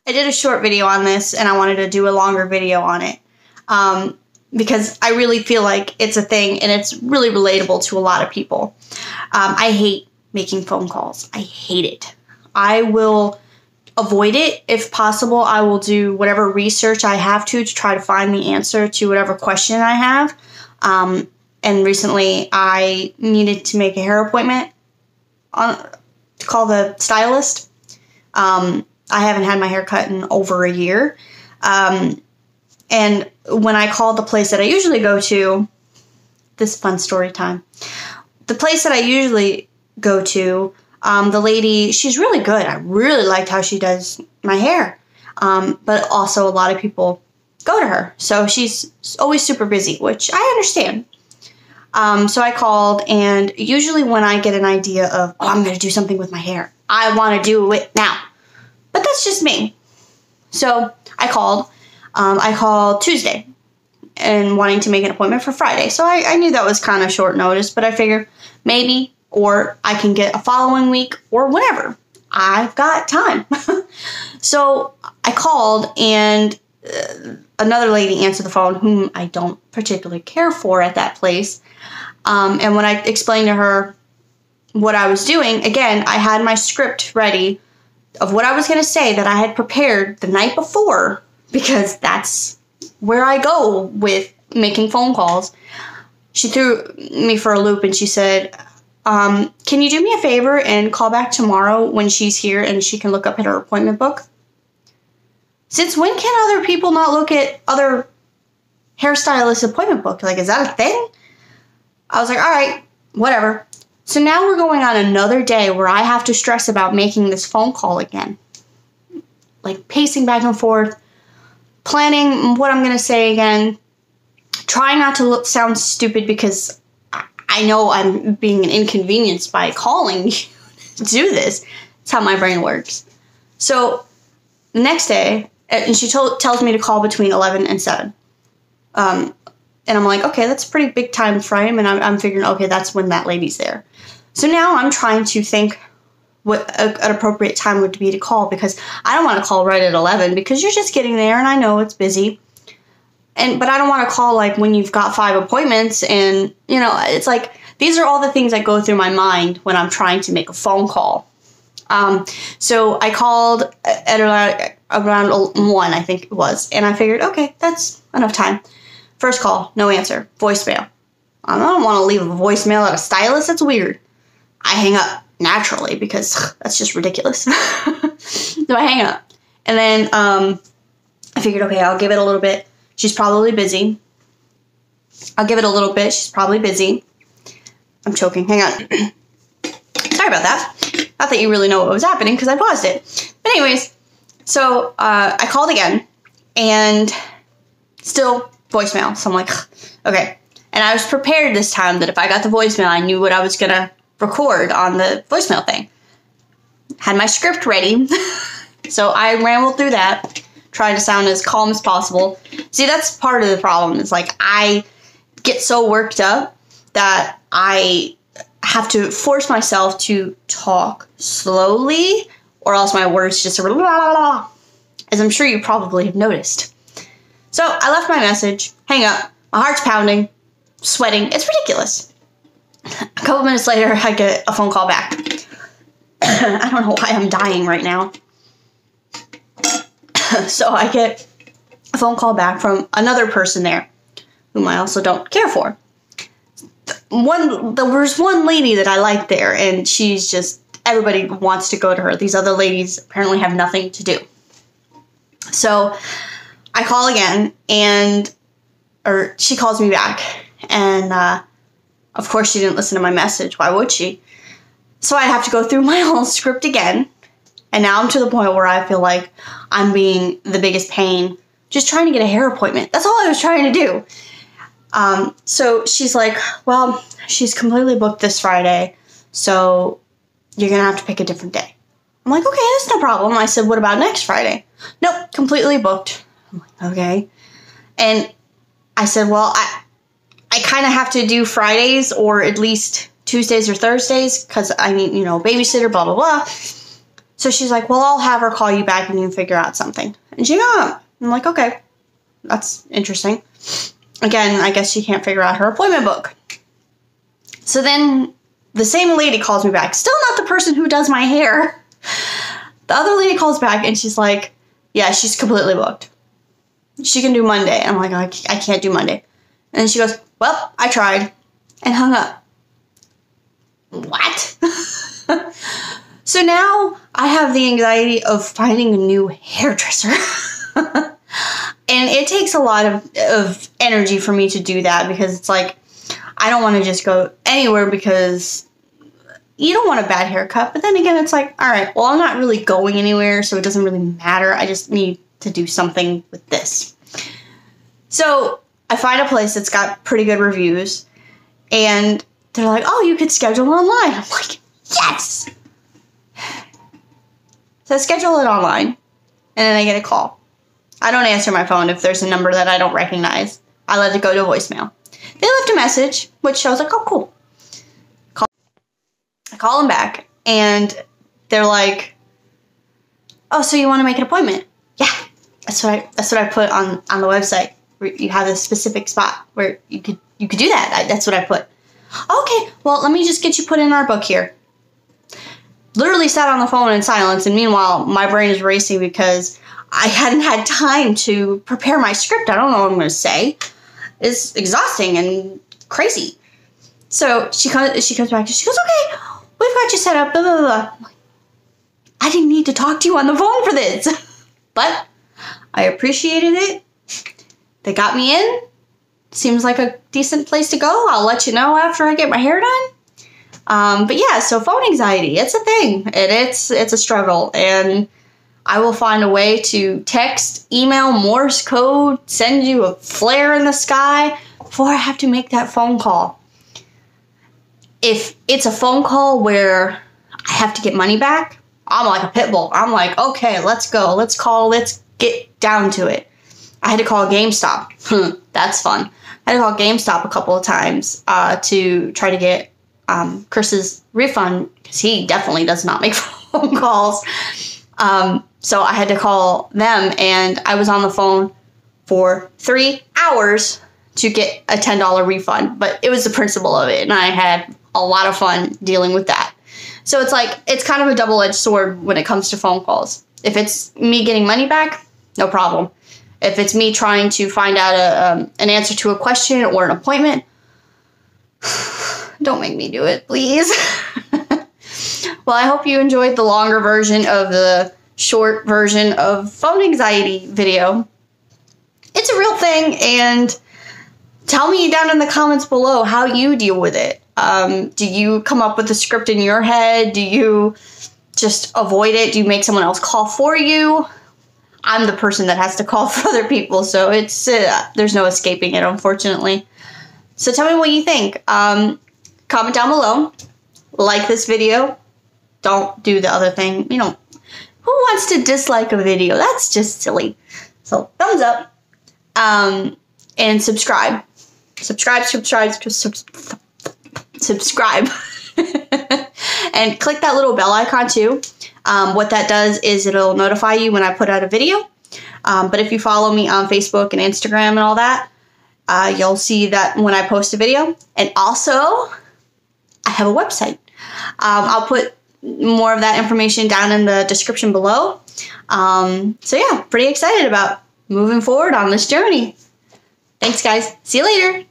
I did a short video on this, and I wanted to do a longer video on it. Because I really feel like it's a thing, and it's really relatable to a lot of people. I hate making phone calls. I hate it. I will avoid it if possible. I will do whatever research I have to try to find the answer to whatever question I have. And recently, I needed to make a hair appointment to call the stylist. I haven't had my hair cut in over a year. And when I called the place that I usually go to, this fun story time, the place that I usually go to, the lady, she's really good. I really liked how she does my hair. But also a lot of people go to her. So she's always super busy, which I understand. So I called, and usually when I get an idea of, oh, I'm going to do something with my hair, I want to do it now. But that's just me. So I called. I called Tuesday and wanting to make an appointment for Friday. So I knew that was kind of short notice, but I figured maybe, or I can get a following week or whatever. I've got time. So I called, and another lady answered the phone whom I don't particularly care for at that place. And when I explained to her what I was doing, again, I had my script ready of what I was going to say that I had prepared the night before, because that's where I go with making phone calls. She threw me for a loop, and she said, can you do me a favor and call back tomorrow when she's here and she can look up at her appointment book? Since when can other people not look at other hairstylists' appointment book? Like, is that a thing? I was like, all right, whatever. So now we're going on another day where I have to stress about making this phone call again. Like, pacing back and forth, planning what I'm going to say again, trying not to sound stupid because I know I'm being an inconvenience by calling you to do this. It's how my brain works. So the next day, and she tells me to call between 11 and 7. And I'm like, okay, that's a pretty big time frame, and I'm figuring, okay, that's when that lady's there. So now I'm trying to think what an appropriate time would be to call, because I don't want to call right at 11 because you're just getting there, and I know it's busy. But I don't want to call like when you've got 5 appointments, and it's like these are all the things that go through my mind when I'm trying to make a phone call. So I called at around 1, I think it was, and I figured, okay, that's enough time. First call, no answer, voicemail. I don't want to leave a voicemail at a stylist. That's weird. I hang up naturally because that's just ridiculous. So I hang up. And then I figured, okay, I'll give it a little bit. She's probably busy. I'll give it a little bit. She's probably busy. I'm choking. Hang on. Sorry about that. Not that you really know what was happening because I paused it. But anyways, so I called again and still voicemail. So I'm like, okay. And I was prepared this time that if I got the voicemail, I knew what I was going to record on the voicemail thing. Had my script ready. So I rambled through that, trying to sound as calm as possible. See, that's part of the problem. Is like I get so worked up that I have to force myself to talk slowly, or else my words just blah, blah, blah, as I'm sure you probably have noticed. So I left my message, hang up, my heart's pounding, sweating. It's ridiculous. A couple minutes later, I get a phone call back. I don't know why I'm dying right now. So I get a phone call back from another person there, whom I also don't care for. There was one lady that I like there, and she's just, everybody wants to go to her. These other ladies apparently have nothing to do. So I call again, or she calls me back, and of course she didn't listen to my message. Why would she? So I have to go through my whole script again, and now I'm to the point where I feel like I'm being the biggest pain, just trying to get a hair appointment. That's all I was trying to do. So she's like, well, she's completely booked this Friday, so you're going to have to pick a different day. I'm like, okay, that's no problem. I said, what about next Friday? Nope, completely booked. I'm like, okay. And I said, well, I kind of have to do Fridays or at least Tuesdays or Thursdays because I need, babysitter, blah, blah, blah. So she's like, well, I'll have her call you back and you can figure out something. And she hung up. I'm like, okay, that's interesting. Again, I guess she can't figure out her appointment book. So then the same lady calls me back. Still not the person who does my hair. The other lady calls back and she's like, yeah, she's completely booked. She can do Monday. And I'm like, I can't do Monday. And she goes, well, I tried. And hung up. What? So now I have the anxiety of finding a new hairdresser. And it takes a lot of energy for me to do that because it's like, I don't want to just go anywhere because you don't want a bad haircut. But then again, it's like, all right, well, I'm not really going anywhere, so it doesn't really matter. I just need to do something with this. So I find a place that's got pretty good reviews, and they're like, oh, you could schedule online. I'm like, yes! So I schedule it online, and then I get a call. I don't answer my phone if there's a number that I don't recognize. I let it go to voicemail. They left a message, which I was like, oh, cool. I call them back, and they're like, oh, so you want to make an appointment? Yeah, that's what I put on the website. Where you have a specific spot where you could do that. That's what I put. Okay, well, let me just get you put in our book here. Literally sat on the phone in silence, and meanwhile, my brain is racing because I hadn't had time to prepare my script. I don't know what I'm going to say. It's exhausting and crazy. So she comes back and she goes, okay, we've got you set up, blah, blah, blah. I'm like, I didn't need to talk to you on the phone for this. But I appreciated it. They got me in. Seems like a decent place to go. I'll let you know after I get my hair done. But yeah, so phone anxiety, it's a thing. And it's a struggle. And I will find a way to text, email, Morse code, send you a flare in the sky before I have to make that phone call. If it's a phone call where I have to get money back, I'm like a pit bull. I'm like, okay, let's go. Let's get down to it. I had to call GameStop. That's fun. I had to call GameStop a couple of times to try to get Chris's refund because he definitely does not make phone calls. So I had to call them, and I was on the phone for 3 hours to get a $10 refund. But it was the principle of it, and I had a lot of fun dealing with that. So it's like, it's kind of a double-edged sword when it comes to phone calls. If it's me getting money back, no problem. If it's me trying to find out an answer to a question or an appointment, don't make me do it, please. Well, I hope you enjoyed the longer version of the short version of phone anxiety video. It's a real thing, and tell me down in the comments below how you deal with it. Do you come up with a script in your head? Do you just avoid it? Do you make someone else call for you? I'm the person that has to call for other people, so it's there's no escaping it, unfortunately. So tell me what you think. Comment down below. Like this video. Don't do the other thing. You know, who wants to dislike a video? That's just silly. So thumbs up. And subscribe. Subscribe. And click that little bell icon too. What that does is it'll notify you when I put out a video. But if you follow me on Facebook and Instagram and all that, you'll see that when I post a video. And also, I have a website. I'll put more of that information down in the description below. So yeah, pretty excited about moving forward on this journey. Thanks, guys. See you later.